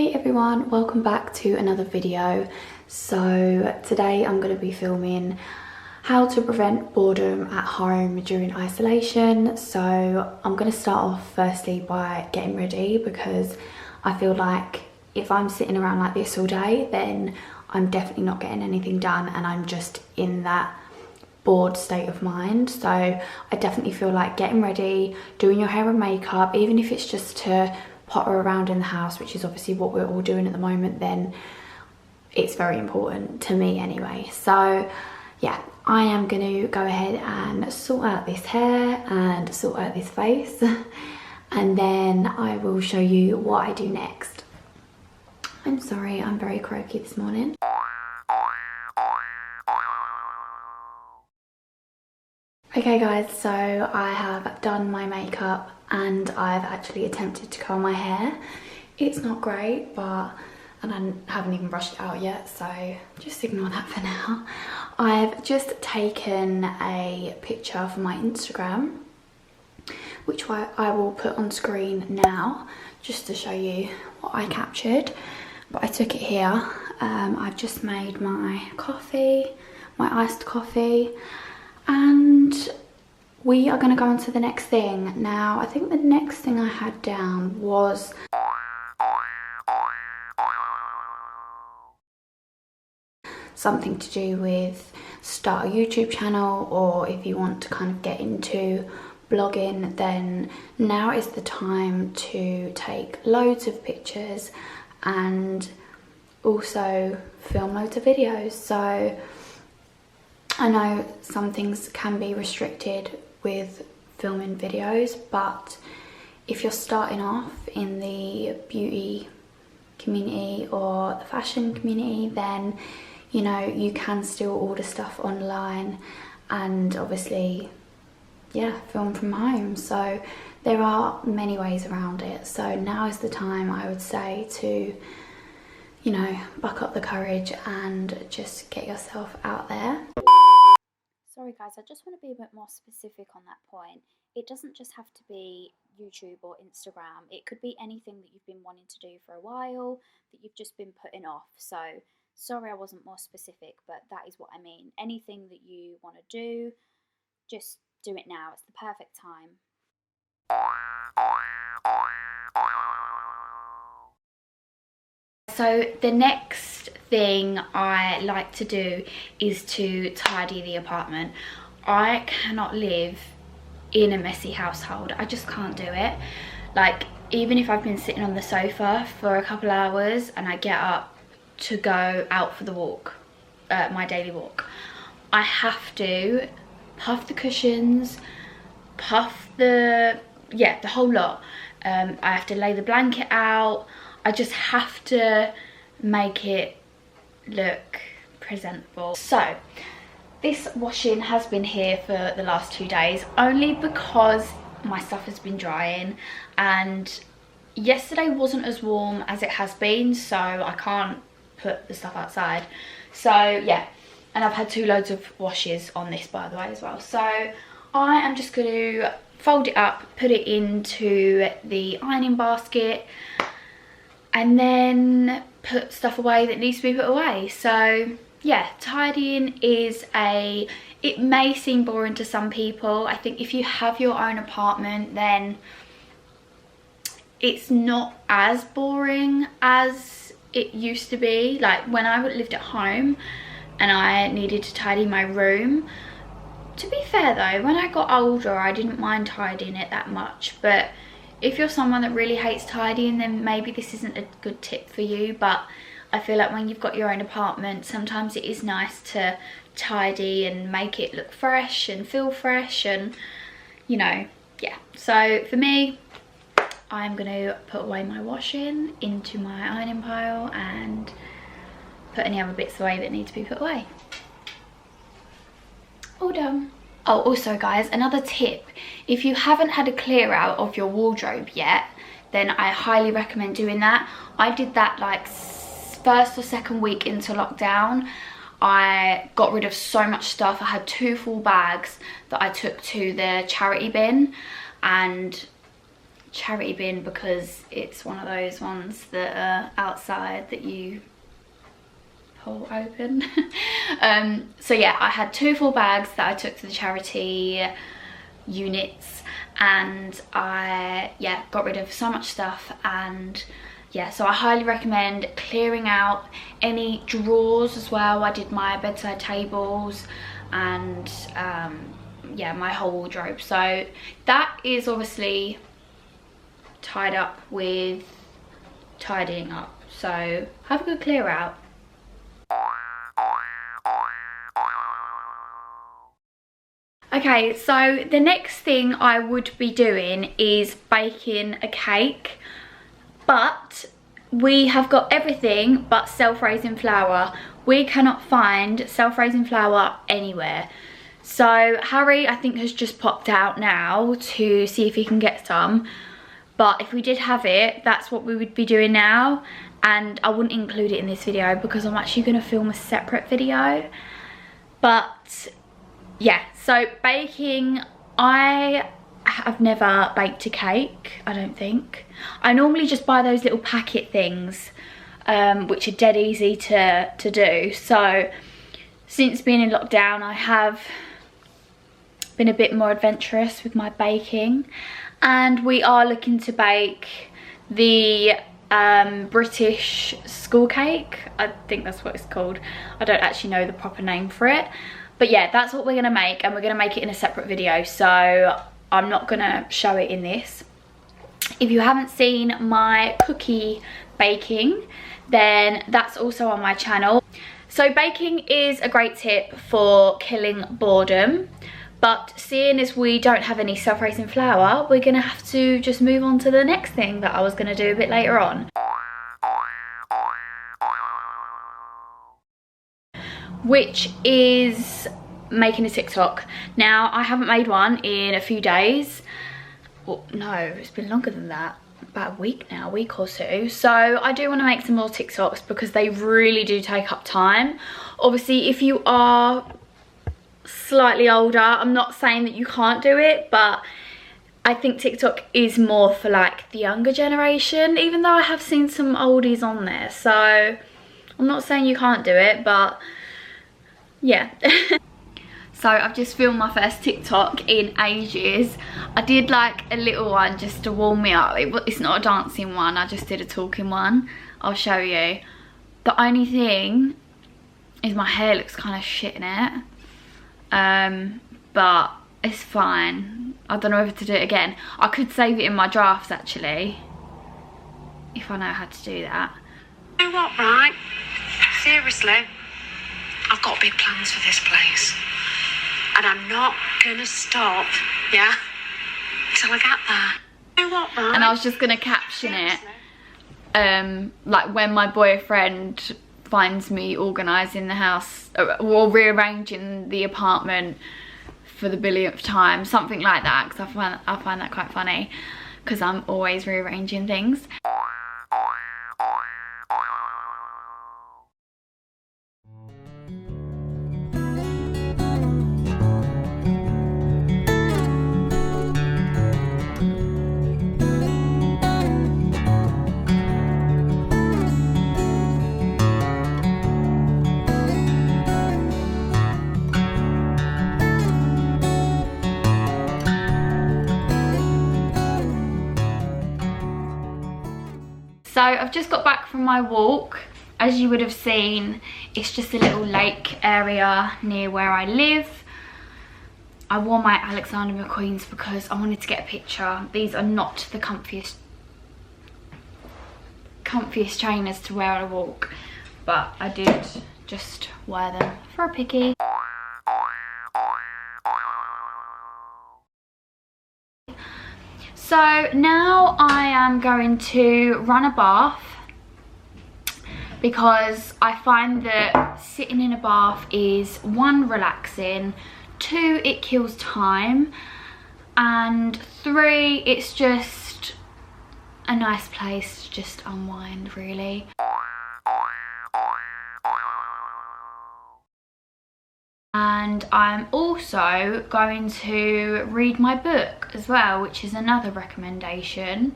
Hey everyone, welcome back to another video. So today I'm going to be filming how to prevent boredom at home during isolation. So I'm going to start off firstly by getting ready, because I feel like if I'm sitting around like this all day, then I'm definitely not getting anything done and I'm just in that bored state of mind. So I definitely feel like getting ready, doing your hair and makeup, even if it's just to potter around in the house, which is obviously what we're all doing at the moment, then it's very important to me anyway. So yeah, I am going to go ahead and sort out this hair and sort out this face and then I will show you what I do next. I'm sorry, I'm very croaky this morning. Okay guys, so I have done my makeup and I've actually attempted to curl my hair. It's not great, and I haven't even brushed it out yet, so just ignore that for now. I've just taken a picture for my Instagram, which I will put on screen now, just to show you what I captured. But I took it here. I've just made my coffee, my iced coffee, and we are going to go on to the next thing. Now, I think the next thing I had down was something to do with start a YouTube channel, or if you want to kind of get into blogging, then now is the time to take loads of pictures and also film loads of videos. So I know some things can be restricted with filming videos, but if you're starting off in the beauty community or the fashion community, then you know you can still order stuff online and obviously, yeah, film from home. So there are many ways around it. So now is the time, I would say, to, you know, buck up the courage and just get yourself out there. Sorry guys, I just want to be a bit more specific on that point. It doesn't just have to be YouTube or Instagram. It could be anything that you've been wanting to do for a while, that you've just been putting off. So sorry I wasn't more specific, but that is what I mean. Anything that you want to do, just do it now. It's the perfect time. So the next thing I like to do is to tidy the apartment. I cannot live in a messy household. I just can't do it. Like, even if I've been sitting on the sofa for a couple hours and I get up to go out for the walk, my daily walk, I have to puff the cushions, puff the whole lot. I have to lay the blanket out. I just have to make it look presentable. So this washing has been here for the last 2 days, only because my stuff has been drying, and yesterday wasn't as warm as it has been, so I can't put the stuff outside. So yeah, and I've had 2 loads of washes on this, by the way, as well. So I am just going to fold it up, put it into the ironing basket, and then put stuff away that needs to be put away. So yeah, tidying is it may seem boring to some people. I think if you have your own apartment, then it's not as boring as it used to be. Like when I lived at home and I needed to tidy my room, to be fair though, when I got older I didn't mind tidying it that much. But if you're someone that really hates tidying, then maybe this isn't a good tip for you. But I feel like when you've got your own apartment, sometimes it is nice to tidy and make it look fresh and feel fresh, and you know, yeah. So for me, I'm gonna put away my washing into my ironing pile and put any other bits away that need to be put away. All done. Oh, also guys, another tip, if you haven't had a clear out of your wardrobe yet, then I highly recommend doing that. I did that like first or second week into lockdown. I got rid of so much stuff. I had 2 full bags that I took to the charity bin, and charity bin because it's one of those ones that are outside that you pull open. So yeah, I had 2 full bags that I took to the charity units, and I got rid of so much stuff. And yeah, so I highly recommend clearing out any drawers as well. I did my bedside tables and yeah, my whole wardrobe. So that is obviously tied up with tidying up, so have a good clear out. Okay, so the next thing I would be doing is baking a cake, but we have got everything but self-raising flour. We cannot find self-raising flour anywhere. So Harry, I think, has just popped out now to see if he can get some. But if we did have it, that's what we would be doing now. And I wouldn't include it in this video because I'm actually going to film a separate video. But yeah, so baking, I have never baked a cake, I don't think. I normally just buy those little packet things, which are dead easy to do. So since being in lockdown, I have been a bit more adventurous with my baking, and we are looking to bake the British school cake. I think that's what it's called. I don't actually know the proper name for it, but yeah, that's what we're gonna make, and we're gonna make it in a separate video, so I'm not gonna show it in this. If you haven't seen my cookie baking, then that's also on my channel. So baking is a great tip for killing boredom, but seeing as we don't have any self-raising flour, we're gonna have to just move on to the next thing that I was gonna do a bit later on, which is making a TikTok. Now, I haven't made one in a few days. Well, no, it's been longer than that. About a week now, a week or two. So I do want to make some more TikToks because they really do take up time. Obviously, if you are slightly older, I'm not saying that you can't do it, but I think TikTok is more for like the younger generation, even though I have seen some oldies on there. So I'm not saying you can't do it, but yeah. So I've just filmed my first TikTok in ages. I did like a little one just to warm me up. It's not a dancing one, I just did a talking one. I'll show you. The only thing is my hair looks kind of shit in it. But it's fine. I don't know whether to do it again. I could save it in my drafts actually, if I know how to do that. You know what, right? Seriously, I've got big plans for this place. And I'm not gonna stop, yeah, till I get there. You know what, right? And I was just gonna caption it, like when my boyfriend finds me organising the house or rearranging the apartment for the billionth time, something like that, because I find that quite funny because I'm always rearranging things. So I've just got back from my walk. As you would have seen, it's just a little lake area near where I live. I wore my Alexander McQueen's because I wanted to get a picture. These are not the comfiest trainers to wear on a walk, but I did just wear them for a picky. So now I am going to run a bath because I find that sitting in a bath is 1, relaxing, 2, it kills time, and 3, it's just a nice place to just unwind really. And I'm also going to read my book as well, which is another recommendation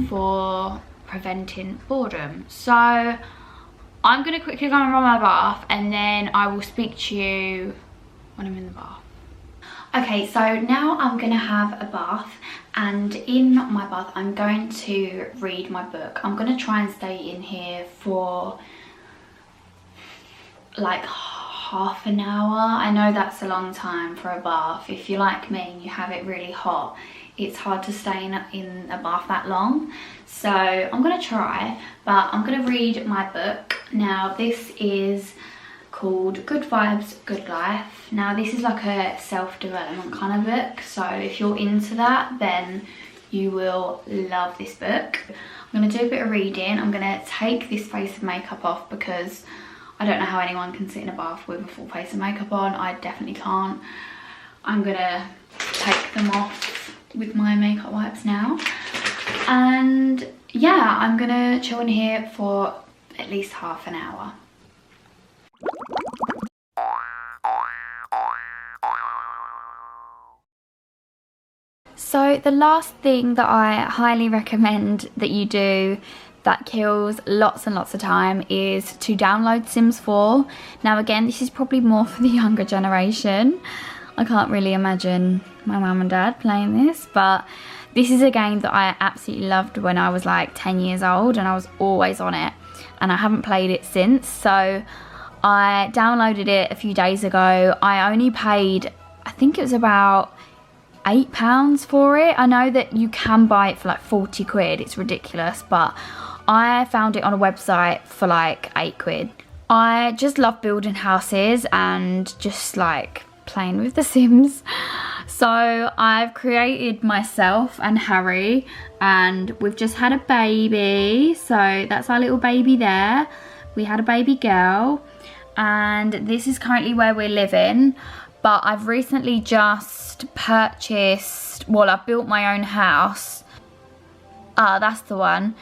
for preventing boredom. So I'm going to quickly go and run my bath, and then I will speak to you when I'm in the bath. Okay, so now I'm going to have a bath, and in my bath I'm going to read my book. I'm going to try and stay in here for like half an hour. I know that's a long time for a bath. If you're like me and you have it really hot, it's hard to stay in a bath that long. So I'm going to try, but I'm going to read my book. Now this is called Good Vibes, Good Life. Now this is like a self-development kind of book, so if you're into that, then you will love this book. I'm going to do a bit of reading. I'm going to take this face of makeup off because I don't know how anyone can sit in a bath with a full face of makeup on. I definitely can't. I'm going to take them off with my makeup wipes now. And yeah, I'm going to chill in here for at least half an hour. So the last thing that I highly recommend that you do that kills lots and lots of time is to download Sims 4. Now again, this is probably more for the younger generation. I can't really imagine my mum and dad playing this, but this is a game that I absolutely loved when I was like 10 years old, and I was always on it, and I haven't played it since. So I downloaded it a few days ago. I only paid, I think it was about £8 for it. I know that you can buy it for like 40 quid, it's ridiculous, but I found it on a website for like 8 quid. I just love building houses and just like playing with The Sims. So I've created myself and Harry, and we've just had a baby. So that's our little baby there. We had a baby girl, and this is currently where we're living. But I've recently just purchased, well, I've built my own house. Ah, that's the one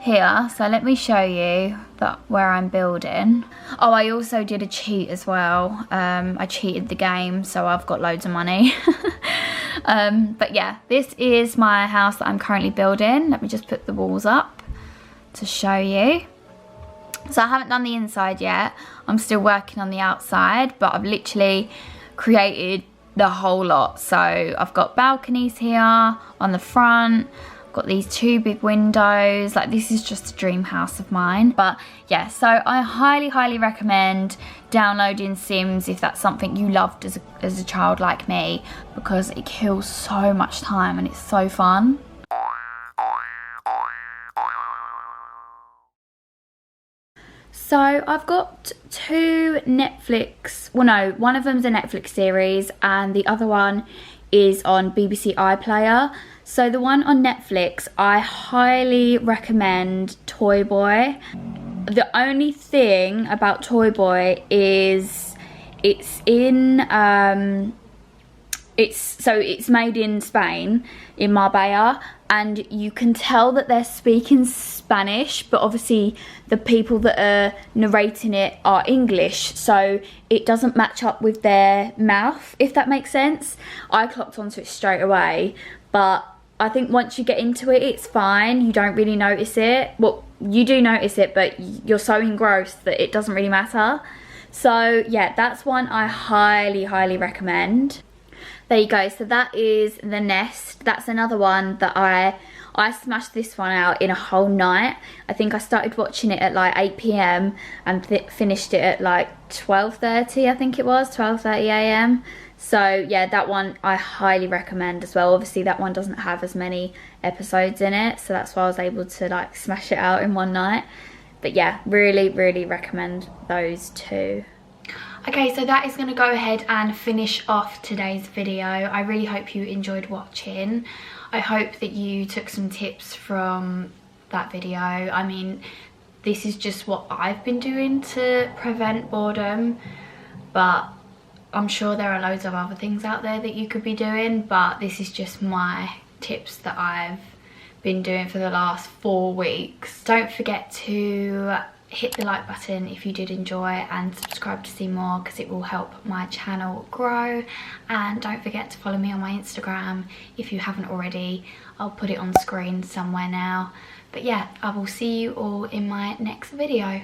here. So let me show you that where I'm building. Oh, I also did a cheat as well. I cheated the game, so I've got loads of money. But yeah, this is my house that I'm currently building. Let me just put the walls up to show you. So I haven't done the inside yet. I'm still working on the outside, but I've literally created the whole lot. So I've got balconies here on the front, got these 2 big windows. Like, this is just a dream house of mine. But yeah, so I highly recommend downloading Sims if that's something you loved as a child like me, because it kills so much time and it's so fun. So I've got 2 Netflix, well no, one of them's a Netflix series and the other one is on BBC iPlayer. So the one on Netflix, I highly recommend Toy Boy. The only thing about Toy Boy is it's in, it's made in Spain, in Marbella, and you can tell that they're speaking Spanish, but obviously the people that are narrating it are English, so it doesn't match up with their mouth, if that makes sense. I clocked onto it straight away, but I think once you get into it, it's fine. You don't really notice it. Well, you do notice it, but you're so engrossed that it doesn't really matter. So yeah, that's one I highly recommend. There you go, so that is The Nest. That's another one that I smashed this one out in a whole night. I think I started watching it at like 8 PM and finished it at like 12:30, I think it was, 12:30 AM. So yeah, that one I highly recommend as well. Obviously that one doesn't have as many episodes in it, so that's why I was able to like smash it out in one night. But yeah, really recommend those 2. Okay, so that is going to go ahead and finish off today's video. I really hope you enjoyed watching. I hope that you took some tips from that video. I mean, this is just what I've been doing to prevent boredom, but I'm sure there are loads of other things out there that you could be doing, but this is just my tips that I've been doing for the last 4 weeks. Don't forget to hit the like button if you did enjoy, and subscribe to see more because it will help my channel grow. And don't forget to follow me on my Instagram if you haven't already. I'll put it on screen somewhere now. But yeah, I will see you all in my next video.